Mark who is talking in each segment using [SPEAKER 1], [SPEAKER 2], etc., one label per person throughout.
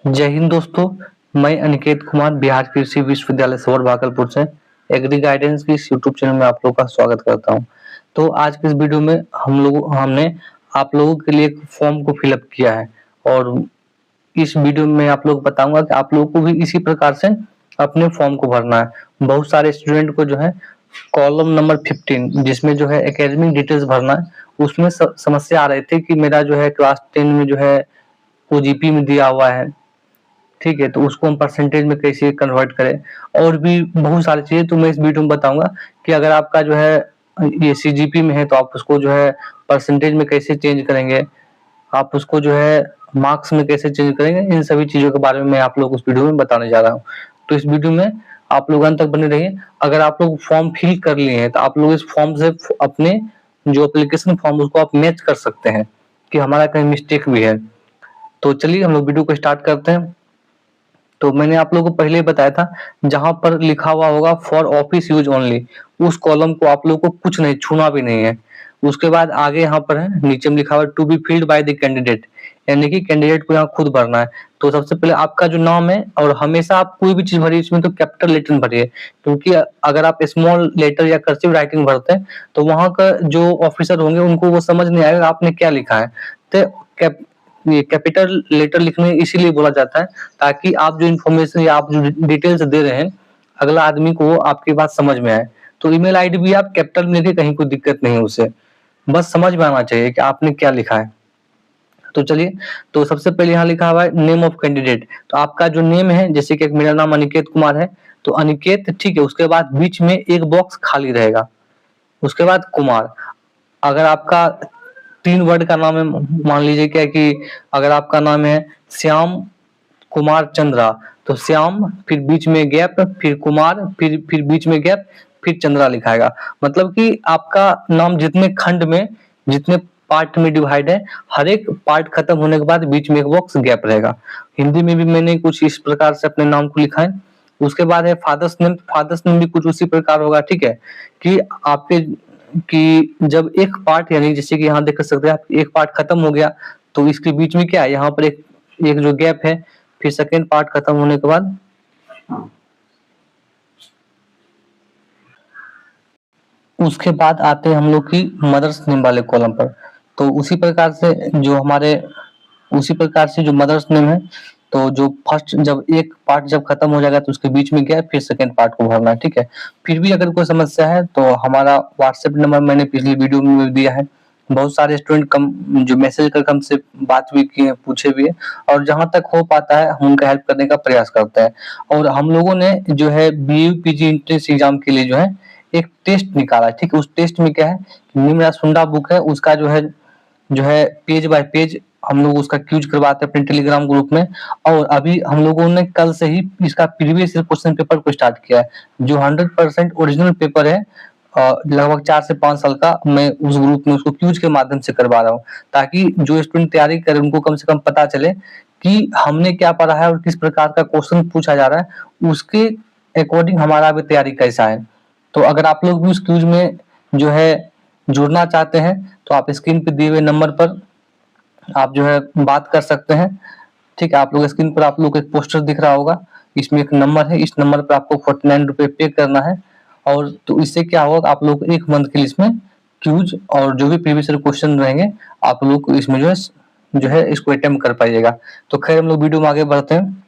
[SPEAKER 1] जय हिंद दोस्तों, मैं अनिकेत कुमार बिहार कृषि विश्वविद्यालय सौर भागलपुर से एग्री गाइडेंस की इस यूट्यूब चैनल में आप लोगों का स्वागत करता हूं। तो आज के इस वीडियो में हमने आप लोगों के लिए एक फॉर्म को फिलअप किया है और इस वीडियो में आप लोग बताऊंगा कि आप लोगों को भी इसी प्रकार से अपने फॉर्म को भरना है। बहुत सारे स्टूडेंट को जो है कॉलम नंबर 15 जिसमें जो है एकेडमिक डिटेल्स भरना है, उसमें समस्या आ रही थी कि मेरा जो है क्लास 10 में जो है ओजीपी में दिया हुआ है, ठीक है, तो उसको हम परसेंटेज में कैसे कन्वर्ट करें और भी बहुत सारी चीज़ें तो मैं इस वीडियो में बताऊंगा कि अगर आपका जो है ये सीजीपी में है तो आप उसको जो है परसेंटेज में कैसे चेंज करेंगे, आप उसको जो है मार्क्स में कैसे चेंज करेंगे, इन सभी चीज़ों के बारे में मैं आप लोग उस वीडियो में बताने जा रहा हूँ। तो इस वीडियो में आप लोग अंत तक बने रहिए। अगर आप लोग फॉर्म फिल कर लिए हैं तो आप लोग इस फॉर्म से अपने जो एप्लीकेशन फॉर्म उसको आप मैच कर सकते हैं कि हमारा कहीं मिस्टेक भी है। तो चलिए हम लोग वीडियो को स्टार्ट करते हैं। तो मैंने आप लोगों को पहले ही बताया था, जहां पर लिखा हुआ होगा फॉर ऑफिस यूज ओनली, उस कॉलम को आप लोगों को कुछ नहीं छूना भी नहीं है। उसके बाद आगे यहाँ पर है, नीचे में लिखा हुआ to be filled by the candidate, यानी कि कैंडिडेट को यहाँ खुद भरना है। तो सबसे पहले आपका जो नाम है, और हमेशा आप कोई भी चीज भरिए इसमें तो कैपिटल लेटर में भरिए, क्योंकि अगर आप स्मॉल लेटर या कर्सिव राइटिंग भरते हैं तो वहां का जो ऑफिसर होंगे उनको वो समझ नहीं आएगा आपने क्या लिखा है। तो ये कैपिटल लेटर लिखने इसीलिए बोला जाता है ताकि आप जो इन्फॉर्मेशन या आप जो डिटेल्स दे रहे हैं अगला आदमी को आपकी बात समझ में आए। तो ईमेल आईडी भी आप कैपिटल में लिखे, कहीं कोई दिक्कत नहीं है उसे, बस समझ में आना चाहिए कि आपने क्या लिखा है। तो चलिए, तो सबसे पहले यहाँ लिखा हुआ है नेम ऑफ कैंडिडेट। तो आपका जो नेम है, जैसे कि मेरा नाम अनिकेत कुमार है तो अनिकेत, ठीक है। उसके बाद बीच में एक बॉक्स खाली रहेगा, उसके बाद कुमार। अगर आपका 3 वर्ड का नाम है, मान लीजिए क्या कि अगर आपका नाम है श्याम कुमार चंद्रा, तो श्याम फिर बीच में गैप, फिर कुमार, फिर बीच में गैप, फिर चंद्रा लिखाएगा। मतलब कि आपका नाम जितने खंड में, जितने पार्ट में डिवाइड है, हर एक पार्ट खत्म होने के बाद बीच में एक बॉक्स गैप रहेगा। हिंदी में भी मैंने कुछ इस प्रकार से अपने नाम को लिखा है। उसके बाद है फादर्स नेम। फादर्स नेम भी कुछ उसी प्रकार होगा, ठीक है, कि आपके कि जब एक पार्ट, यानी जैसे कि यहाँ देख सकते हैं आप, एक पार्ट खत्म हो गया तो इसके बीच में क्या है, यहाँ पर एक एक जो गैप है, फिर सेकेंड पार्ट खत्म होने के बाद उसके बाद आते हैं हम लोग की मदर्स नेम वाले कॉलम पर। तो उसी प्रकार से जो मदर्स नेम है, तो जो फर्स्ट जब एक पार्ट जब खत्म हो जाएगा तो उसके बीच में गया, फिर सेकेंड पार्ट को भरना है, ठीक है। फिर भी अगर कोई समस्या है तो हमारा व्हाट्सएप नंबर मैंने पिछली वीडियो में दिया है। बहुत सारे स्टूडेंट कम जो मैसेज करके हमसे बात भी किए हैं, पूछे भी है, और जहां तक हो पाता है हम उनका हेल्प करने का प्रयास करते हैं। और हम लोगों ने जो है बीयू पीजी एंट्रेंस एग्जाम के लिए जो है एक टेस्ट निकाला है, ठीक है। उस टेस्ट में क्या है, निम्रा सुंडा बुक है, उसका जो है पेज बाय पेज हम लोग उसका क्यूज करवाते हैं अपने टेलीग्राम ग्रुप में। और अभी हम लोगों ने कल से ही इसका प्रीवियस क्वेश्चन पेपर को स्टार्ट किया है, जो 100% ओरिजिनल पेपर है। लगभग 4 से 5 साल का मैं उस ग्रुप में उसको क्यूज के माध्यम से करवा रहा हूँ, ताकि जो स्टूडेंट तैयारी करे उनको कम से कम पता चले कि हमने क्या पढ़ा है और किस प्रकार का क्वेश्चन पूछा जा रहा है, उसके अकॉर्डिंग हमारा भी तैयारी कैसा है। तो अगर आप लोग भी उस क्यूज में जो है जुड़ना चाहते हैं तो आप स्क्रीन पे दिए हुए नंबर पर आप जो है बात कर सकते हैं, ठीक है। आप लोग स्क्रीन पर आप लोग को एक पोस्टर दिख रहा होगा, इसमें एक नंबर है, इस नंबर पर आपको 49 रुपए पे करना है। और तो इससे क्या होगा, आप लोग 1 मंथ के लिए इसमें क्यूज और जो भी प्रीवियस क्वेश्चन रहेंगे आप लोग को इसमें जो है इसको अटेम्प्ट कर पाइएगा। तो खैर हम लोग वीडियो में आगे बढ़ते हैं।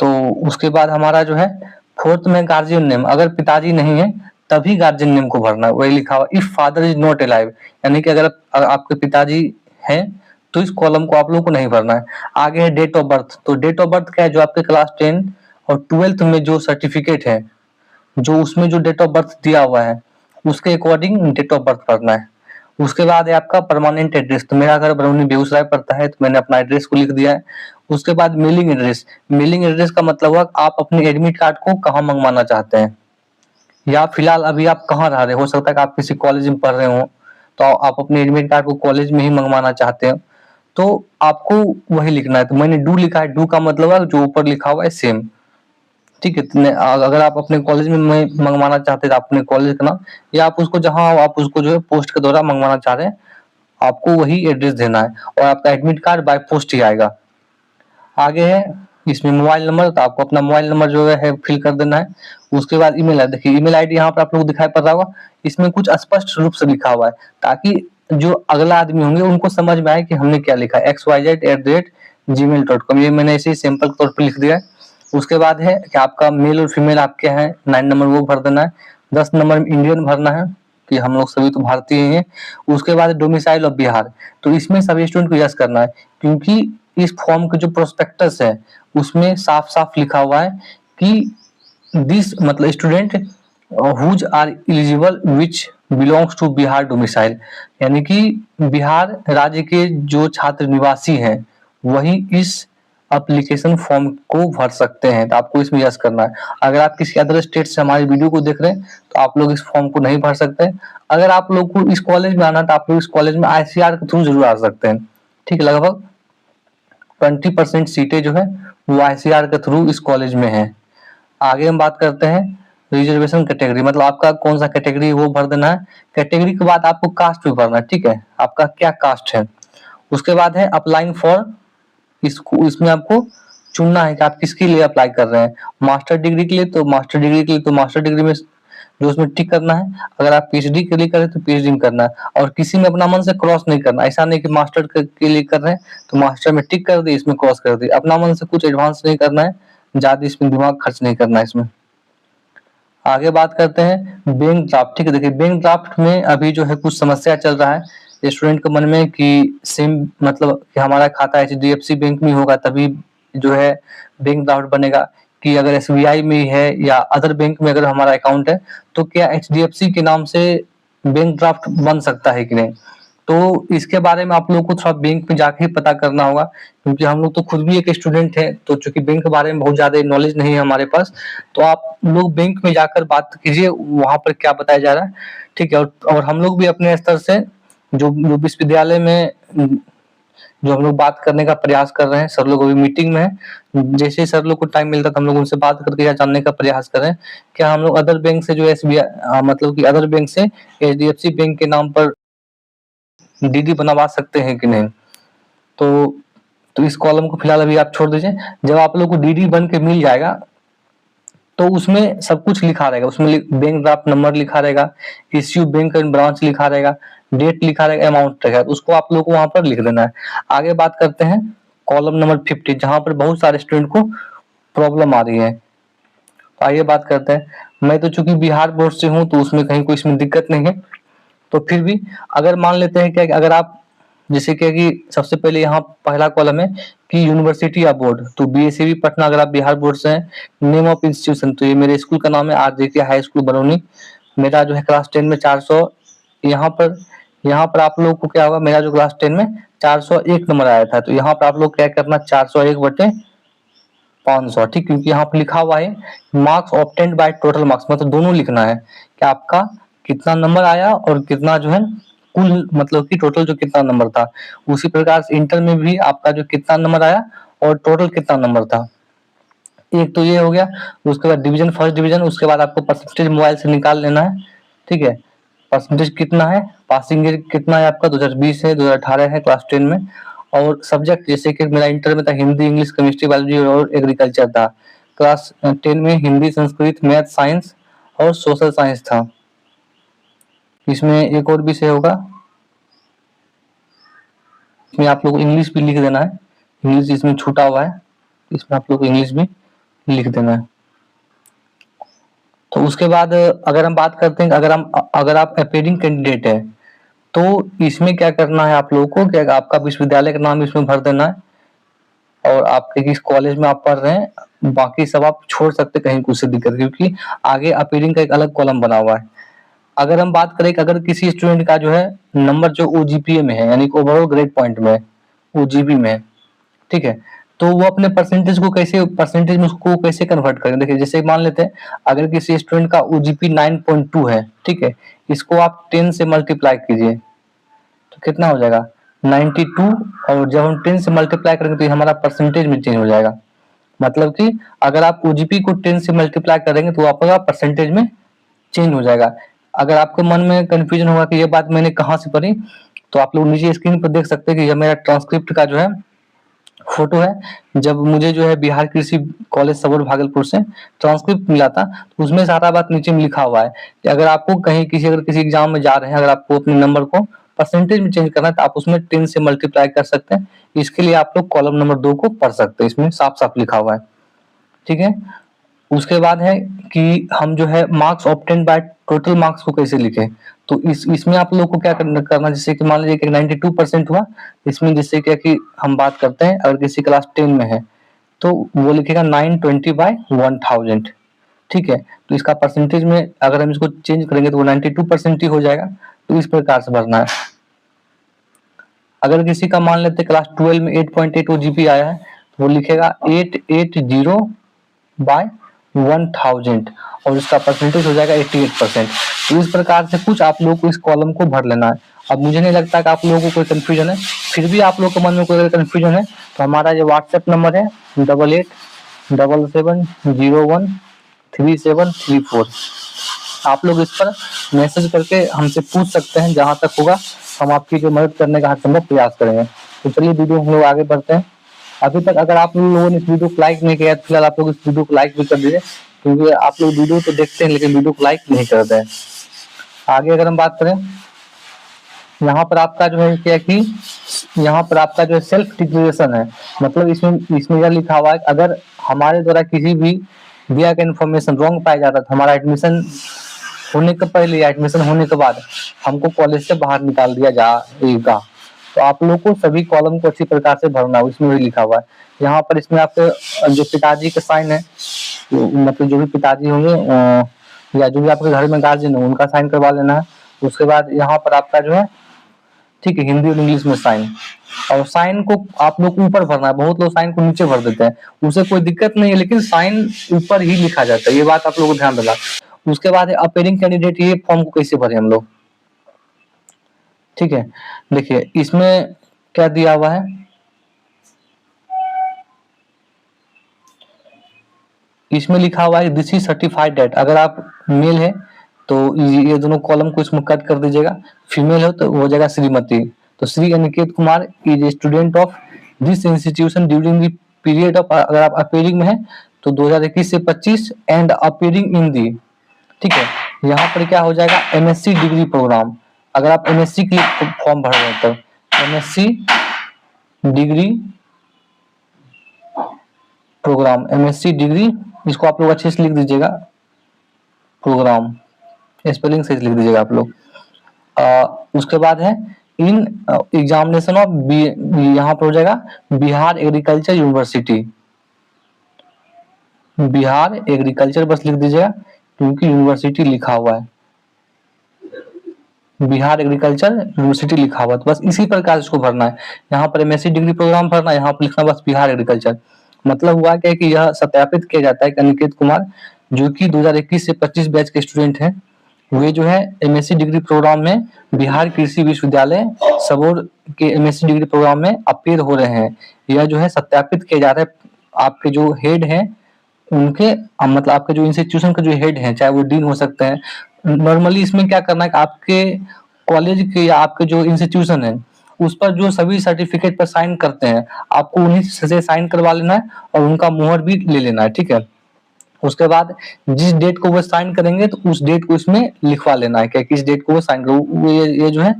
[SPEAKER 1] तो उसके बाद हमारा जो है फोर्थ में गार्जियन नेम, अगर पिताजी नहीं है तभी गार्जियन नेम को भरना है। वही लिखा हुआ if father is not alive, यानी कि अगर आपके पिताजी हैं तो इस कॉलम को आप लोग को नहीं भरना है। आगे है डेट ऑफ बर्थ। तो डेट ऑफ बर्थ क्या है, जो आपके क्लास 10 और 12th में जो सर्टिफिकेट है, जो उसमें जो डेट ऑफ बर्थ दिया हुआ है उसके अकॉर्डिंग डेट ऑफ बर्थ भरना है। उसके बाद है आपका परमानेंट एड्रेस। तो मेरा घर बरौनी बेगूसराय पड़ता है, तो मैंने अपना एड्रेस को लिख दिया है। उसके बाद मेलिंग एड्रेस। मेलिंग एड्रेस का मतलब हुआ आप अपने एडमिट कार्ड को कहाँ मंगवाना चाहते हैं, या फिलहाल अभी आप कहाँ रह रहे हो सकता है कि आप किसी कॉलेज में पढ़ रहे हो तो आप अपने एडमिट कार्ड को कॉलेज में ही मंगवाना चाहते हो, तो आपको वही लिखना है। तो मैंने डू लिखा है, डू का मतलब है जो ऊपर लिखा हुआ है सेम, ठीक है। तो अगर आप अपने कॉलेज में मंगवाना चाहते हैं तो अपने कॉलेज का नाम, या आप उसको जहाँ आप उसको जो है पोस्ट के द्वारा मंगवाना चाह रहे हैं, आपको वही एड्रेस देना है और आपका एडमिट कार्ड बाय पोस्ट ही आएगा। आगे है इसमें मोबाइल नंबर, तो आपको अपना मोबाइल नंबर जो है फिल कर देना है। उसके बाद ईमेल है, देखिए ईमेल आईडी यहाँ पर आप लोग को दिखाई पड़ रहा होगा, इसमें कुछ स्पष्ट रूप से लिखा हुआ है ताकि जो अगला आदमी होंगे उनको समझ में आए कि हमने क्या लिखा है, xyz@gmail.com। ये मैंने ऐसे ही सिंपल तौर पर लिख दिया है। उसके बाद है कि आपका मेल और फीमेल आपके हैं 9 नंबर वो भर देना है। 10 नंबर इंडियन भरना है कि हम लोग सभी तो भारतीय ही हैं। उसके बाद डोमिसाइल ऑफ बिहार, तो इसमें सभी स्टूडेंट को यस करना है क्योंकि इस फॉर्म का जो प्रोस्पेक्टस है उसमें साफ साफ लिखा हुआ है कि दिस मतलब student whose are eligible which belongs to Bihar domicile, यानी कि बिहार राज्य के जो छात्र निवासी हैं वही इस एप्लीकेशन फॉर्म को भर सकते हैं। तो आपको इसमें यस करना है। अगर आप किसी अदर स्टेट से हमारी वीडियो को देख रहे हैं तो आप लोग इस फॉर्म को नहीं भर सकते। अगर आप लोग को इस कॉलेज में आना है तो आप लोग इस कॉलेज में ICR के थ्रू जरूर आ सकते हैं। ठीक है, लगभग 20% सीटें जो है वो ICR के थ्रू इस कॉलेज में है। आगे हम बात करते हैं रिजर्वेशन कैटेगरी, मतलब आपका कौन सा कैटेगरी वो भर देना है। कैटेगरी के बाद आपको कास्ट भी भरना है, ठीक है, आपका क्या कास्ट है। उसके बाद है अप्लाइंग फॉर, इसमें आपको चुनना है कि आप किसके लिए अप्लाई कर रहे हैं। मास्टर डिग्री के लिए तो मास्टर डिग्री के लिए तो मास्टर डिग्री में जो उसमें टिक करना है। अगर आप PhD के लिए करें तो PhD में करना है और किसी में अपना मन से क्रॉस नहीं करना। ऐसा नहीं कि मास्टर के लिए कर रहे हैं तो मास्टर में टिक कर दी, इसमें क्रॉस कर दी। अपना मन से कुछ एडवांस नहीं करना है, ज्यादा इसमें दिमाग खर्च नहीं करना है इसमें। आगे बात करते हैं बैंक ड्राफ्ट। ठीक है, देखिए बैंक ड्राफ्ट में अभी जो है कुछ समस्या चल रहा है स्टूडेंट के मन में कि सेम मतलब कि हमारा खाता HDFC बैंक में होगा तभी जो है बैंक ड्राफ्ट बनेगा, कि अगर SBI में है या अदर बैंक में अगर हमारा अकाउंट है तो क्या HDFC के नाम से बैंक ड्राफ्ट बन सकता है कि नहीं। तो इसके बारे में आप लोगों को थोड़ा बैंक में जाके ही पता करना होगा क्योंकि हम लोग तो खुद भी एक स्टूडेंट है, तो चूंकि बैंक के बारे में बहुत ज्यादा नॉलेज नहीं है हमारे पास, तो आप लोग बैंक में जाकर बात कीजिए वहां पर क्या बताया जा रहा है। ठीक है, और हम लोग भी अपने स्तर से जो विश्वविद्यालय में जो हम लोग बात करने का प्रयास कर रहे हैं, सर लोग अभी मीटिंग में है। जैसे ही सर लोग को टाइम मिलता है तो हम लोग उनसे बात करके यह जानने का प्रयास करें क्या हम लोग अदर बैंक से जो SBI मतलब कि अदर बैंक से HDFC बैंक के नाम पर DD बनवा सकते हैं कि नहीं। तो इस कॉलम को फिलहाल अभी आप छोड़ दीजिए। जब आप लोग को DD बन के मिल जाएगा तो उसमें सब कुछ लिखा रहेगा, उसमें बैंक ड्राफ्ट नंबर लिखा रहेगा, इश्यू बैंक एंड ब्रांच लिखा रहेगा, डेट लिखा रहेगा, अमाउंट रहेगा, तो उसको आप लोग को वहां पर लिख देना है। आगे बात करते हैं कॉलम नंबर 50 जहां पर बहुत सारे स्टूडेंट को प्रॉब्लम आ रही है। तो आइए बात करते हैं। मैं तो चूंकि बिहार बोर्ड से हूँ तो उसमें कहीं कोई इसमें दिक्कत नहीं है, तो फिर भी अगर मान लेते हैं कि अगर आप जैसे कि सबसे पहले यहाँ पहला कॉलम है कि यूनिवर्सिटी या बोर्ड, तो BSAB पटना अगर आप बिहार बोर्ड से हैं। नेम ऑफ इंस्टीट्यूशन, तो ये मेरे स्कूल का नाम है RJK हाई स्कूल बरौनी। मेरा जो है क्लास 10 में 400, यहाँ पर आप लोग को क्या होगा, मेरा जो क्लास 10 में 401 नंबर आया था, तो यहाँ पर आप लोग क्या करना 401/500, ठीक, क्योंकि यहाँ पर लिखा हुआ है marks obtained by total marks, मतलब दोनों लिखना है कि आपका कितना नंबर आया और कितना जो है कुल मतलब कि टोटल जो कितना नंबर था। उसी प्रकार से इंटर में भी आपका जो कितना नंबर आया और टोटल कितना नंबर था। एक तो ये हो गया। उसके बाद डिवीजन, फर्स्ट डिवीजन, उसके बाद आपको परसेंटेज मोबाइल से निकाल लेना है। ठीक है, परसेंटेज कितना है, पासिंग ग्रेड कितना है आपका, 2020 है, 2018 है क्लास 10 में। और सब्जेक्ट जैसे कि मेरा इंटर में था हिंदी, इंग्लिश, केमिस्ट्री, बायोलॉजी और एग्रीकल्चर था। क्लास 10 में हिंदी, संस्कृत, मैथ, साइंस और सोशल साइंस था। इसमें एक और विषय होगा, इसमें आप लोग इंग्लिश भी लिख देना है, इंग्लिश इसमें छूटा हुआ है, इसमें आप लोग इंग्लिश भी लिख देना है। तो उसके बाद अगर हम बात करते हैं अगर आप अपेयरिंग कैंडिडेट है तो इसमें क्या करना है आप लोगों को, क्या आपका विश्वविद्यालय का नाम इसमें भर देना है और आपके किस कॉलेज में आप पढ़ रहे हैं, बाकी सब आप छोड़ सकते कहीं कुछ से दिक्कत, क्योंकि आगे अपेयरिंग का एक अलग कॉलम बना हुआ है। अगर हम बात करें कि अगर किसी स्टूडेंट का जो है नंबर जो OGPA में है यानी कि ओवरऑल ग्रेड पॉइंट में OGP में, ठीक है, तो वो अपने परसेंटेज में उसको कैसे कन्वर्ट करेंगे। देखिए जैसे मान लेते हैं अगर किसी स्टूडेंट का OGP 9.2 है, ठीक है, इसको आप 10 से मल्टीप्लाई कीजिए तो कितना हो जाएगा 92, और जब हम 10 से मल्टीप्लाई करेंगे तो ये हमारा परसेंटेज में चेंज हो जाएगा। मतलब कि अगर आप OGP को 10 से मल्टीप्लाई करेंगे तो आपका परसेंटेज में चेंज हो जाएगा। अगर आपके मन में कंफ्यूजन होगा कि ये बात मैंने कहाँ से पढ़ी, तो आप लोग नीचे स्क्रीन पर देख सकते हैं कि यह मेरा ट्रांसक्रिप्ट का जो है फोटो है। जब मुझे जो है बिहार कृषि कॉलेज सबौर भागलपुर से ट्रांसक्रिप्ट मिला था, तो उसमें सारा बात नीचे में लिखा हुआ है कि अगर आपको कहीं अगर किसी एग्जाम में जा रहे हैं, अगर आपको अपने नंबर को परसेंटेज में चेंज करना है, तो आप उसमें 10 से मल्टीप्लाई कर सकते हैं। इसके लिए आप लोग कॉलम नंबर 2 को पढ़ सकते हैं, इसमें साफ-साफ लिखा हुआ है। ठीक है? उसके बाद है कि हम जो है marks obtained by total marks को कैसे लिखें। तो इसमें आप लोग को क्या करना, जैसे कि मान लीजिए कि 92% हुआ, इसमें जिससे क्या कि हम बात करते हैं, अगर किसी क्लास 10 में है तो वो लिखेगा 920 बाय 1000। ठीक है? तो इसका परसेंटेज में अगर हम इसको चेंज करेंगे तो वो 92% ही हो जाएगा। तो इस प्रकार से भरना है। अगर किसी का मान लेते क्लास 12 में 8.8 वो जीपी आया है, तो वो लिखेगा 880 बाय 1000 और इसका परसेंटेज हो जाएगा 88%। तो इस प्रकार से कुछ आप लोगों को इस कॉलम को भर लेना है। अब मुझे नहीं लगता कि आप लोगों को कोई कंफ्यूजन है, फिर भी आप लोगों के मन में कोई अगर कंफ्यूजन है तो हमारा जो व्हाट्सएप नंबर है 8877013734, आप लोग इस पर मैसेज करके हमसे पूछ सकते हैं। जहां तक होगा हम आपकी जो मदद करने का हर संभव प्रयास करेंगे। तो चलिए वीडियो हम लोग आगे बढ़ते हैं। अभी तक अगर आप लोगों ने इस वीडियो को लाइक नहीं किया तो फिलहाल आप लोग इस वीडियो को लाइक भी कर दीजिए, क्योंकि आप लोग वीडियो तो देखते हैं लेकिन वीडियो को लाइक नहीं करते हैं। आगे अगर हम बात करें, यहाँ पर आपका जो है क्या कि यहाँ पर आपका जो है सेल्फ डिक्लेरेशन है। मतलब इसमें यह लिखा हुआ है कि अगर हमारे द्वारा किसी भी दिया गया इन्फॉर्मेशन रॉन्ग पाया जाता है तो हमारा एडमिशन होने के पहले या एडमिशन होने के बाद हमको कॉलेज से बाहर निकाल दिया जाएगा। तो आप लोग को सभी कॉलम को अच्छी प्रकार से भरना है, इसमें भी लिखा हुआ है। यहाँ पर इसमें आपके जो पिताजी के साइन है, मतलब जो भी पिताजी होंगे या जो भी आपके घर में गार्जियन हो उनका साइन करवा लेना है। उसके बाद यहाँ पर आपका जो है, ठीक है, हिंदी और इंग्लिश में साइन, और साइन को आप लोग ऊपर भरना है। बहुत लोग साइन को नीचे भर देते हैं, उसे कोई दिक्कत नहीं है, लेकिन साइन ऊपर ही लिखा जाता है, ये बात आप लोगों को ध्यान देना। उसके बाद अपीयरिंग कैंडिडेट, ये फॉर्म को कैसे भरे हम लोग। ठीक है, देखिए इसमें क्या दिया हुआ है, इसमें लिखा हुआ है दिस इज सर्टिफाइड डेट। अगर आप मेल है तो ये दोनों कॉलम को इसमें कट कर दीजिएगा, फीमेल हो तो हो जाएगा श्रीमती। तो Shri Aniket Kumar is a student of this institution during the period of, अगर आप अपीयरिंग में है तो 2021 से 25 एंड अपीयरिंग इन दी। ठीक है, यहाँ पर क्या हो जाएगा, एमएससी डिग्री प्रोग्राम। अगर आप एमएससी के लिए फॉर्म भर रहे हैं तो MSc degree programme, MSc degree, इसको आप लोग अच्छे से लिख दीजिएगा, प्रोग्राम स्पेलिंग से लिख दीजिएगा आप लोग। उसके बाद है इन एग्जामिनेशन ऑफ यहाँ पर हो जाएगा Bihar agriculture university, Bihar agriculture बस लिख दीजिएगा क्योंकि यूनिवर्सिटी लिखा हुआ है, बिहार एग्रीकल्चर यूनिवर्सिटी लिखा हुआ है, तो बस इसी प्रकार इसको भरना है। यहाँ पर एमएससी डिग्री प्रोग्राम भरना है, यहाँ पर लिखना बस बिहार एग्रीकल्चर। मतलब हुआ क्या कि यह सत्यापित किया जाता है कि अनिकेत कुमार जो कि 2021 से 25 बैच के स्टूडेंट हैं, वे जो है एमएससी डिग्री प्रोग्राम में बिहार कृषि विश्वविद्यालय सबौर के एमएससी डिग्री प्रोग्राम में अपीयर हो रहे हैं। यह जो है सत्यापित किया जा रहा है, आपके जो हेड हैं उनके, मतलब आपके जो इंस्टीट्यूशन के जो हेड हैं, चाहे वो डीन हो सकते हैं। नॉर्मली इसमें क्या करना है कि आपके कॉलेज के या आपके जो इंस्टीट्यूशन है उस पर जो सभी सर्टिफिकेट पर साइन करते हैं, आपको उन्हीं से साइन करवा लेना है और उनका मुहर भी ले लेना है। ठीक है, उसके बाद जिस डेट को वो साइन करेंगे तो उस डेट को इसमें लिखवा लेना है कि किस डेट को वो साइन करो, ये जो है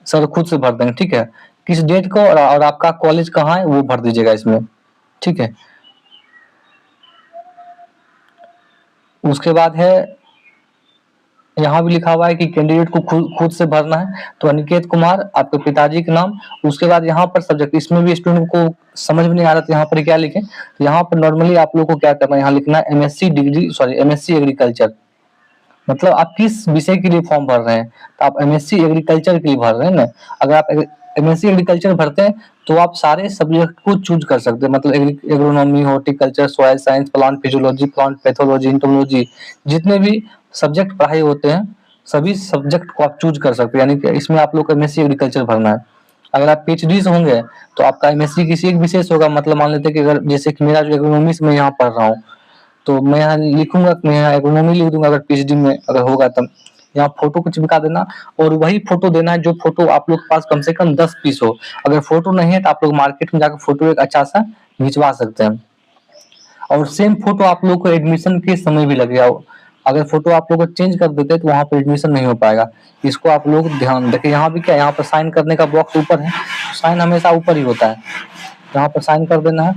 [SPEAKER 1] सर खुद से भर देंगे। ठीक है, किस डेट को और आपका कॉलेज कहाँ है वो भर दीजिएगा इसमें। ठीक है, उसके बाद है यहाँ भी लिखा हुआ है कि कैंडिडेट को खुद से भरना है, तो अनिकेत कुमार आपके पिताजी के नाम। उसके बाद यहाँ पर सब्जेक्ट, इसमें भी स्टूडेंट को समझ में नहीं आ रहा तो यहाँ पर क्या लिखें, तो यहाँ पर नॉर्मली आप लोग को क्या करना है, यहाँ लिखना है एमएससी एग्रीकल्चर। मतलब आप किस विषय के लिए फॉर्म भर रहे हैं, तो आप एमएससी एग्रीकल्चर के लिए भर रहे हैं ना। अगर आप एमएससी एग्रीकल्चर भरते हैं तो आप सारे सब्जेक्ट को चूज कर सकते हैं, मतलब agronomy, horticulture, soil science, plant physiology, plant pathology, entomology, जितने भी सब्जेक्ट पढ़ाई होते हैं सभी सब्जेक्ट को आप चूज कर सकते हैं। यानी कि इसमें आप लोग को एमएससी एग्रीकल्चर भरना है। अगर आप पीएचडी से होंगे तो आपका एमएससी किसी एक विशेष होगा, मतलब मान लेते हैं कि अगर जैसे कि मेरा जो एग्रोनॉमी से मैं यहाँ पढ़ रहा हूँ तो मैं यहाँ लिखूंगा, मैं यहाँ एग्रोनॉमी लिख दूंगा अगर पीएचडी में अगर होगा तब, यहाँ फोटो को चिपका देना और वही फोटो देना है जो फोटो आप लोग के पास कम से कम 10 पीस हो। अगर फोटो नहीं है तो आप लोग मार्केट में जाकर फोटो एक अच्छा सा खिंचवा सकते हैं। और सेम फोटो आप लोग को एडमिशन के समय भी लगेगा। अगर फोटो आप लोग को चेंज कर देते हैं तो वहाँ पे एडमिशन नहीं हो पाएगा। इसको आप लोग ध्यान देखिए। यहाँ भी क्या, यहाँ पर साइन करने का बॉक्स ऊपर है, साइन हमेशा ऊपर ही होता है। यहाँ पर साइन कर देना है।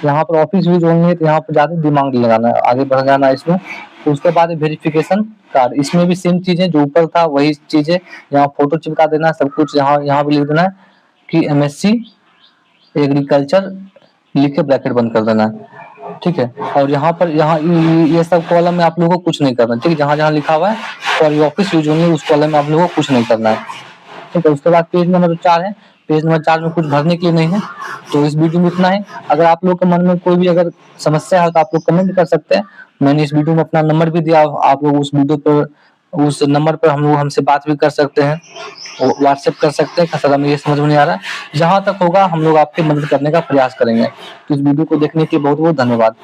[SPEAKER 1] यहाँ पर ऑफिस यूज होंगे तो यहाँ पर ज्यादा दिमाग नहीं लगाना है, आगे बढ़ जाना है इसमें। तो उसके बाद वेरिफिकेशन कार्ड, इसमें भी सेम चीजें जो ऊपर था वही चीजें, यहाँ फोटो चिपका देना है सब कुछ। यहाँ यहाँ भी लिख देना है कि MSc एग्रीकल्चर लिख के ब्रैकेट बंद कर देना है, ठीक है। और यहाँ पर ये सब कॉलम में आप लोगों को कुछ नहीं करना, ठीक है। जहाँ जहाँ लिखा हुआ है फॉर ऑफिस यूज होंगे उस कॉलम में आप लोगों को कुछ नहीं करना है, ठीक है। उसके बाद पेज नंबर 4 है। पेज नंबर 4 में कुछ भरने के लिए नहीं है। तो इस वीडियो में इतना है। अगर आप लोग के मन में कोई भी अगर समस्या है तो आप लोग कमेंट कर सकते हैं। मैंने इस वीडियो में अपना नंबर भी दिया, आप लोग उस वीडियो पर उस नंबर पर हम लोग हमसे बात भी कर सकते हैं, व्हाट्सएप कर सकते हैं। सर हमें ये समझ में नहीं आ रहा है, जहां तक होगा हम लोग आपकी मदद करने का प्रयास करेंगे। तो इस वीडियो को देखने के लिए बहुत बहुत धन्यवाद।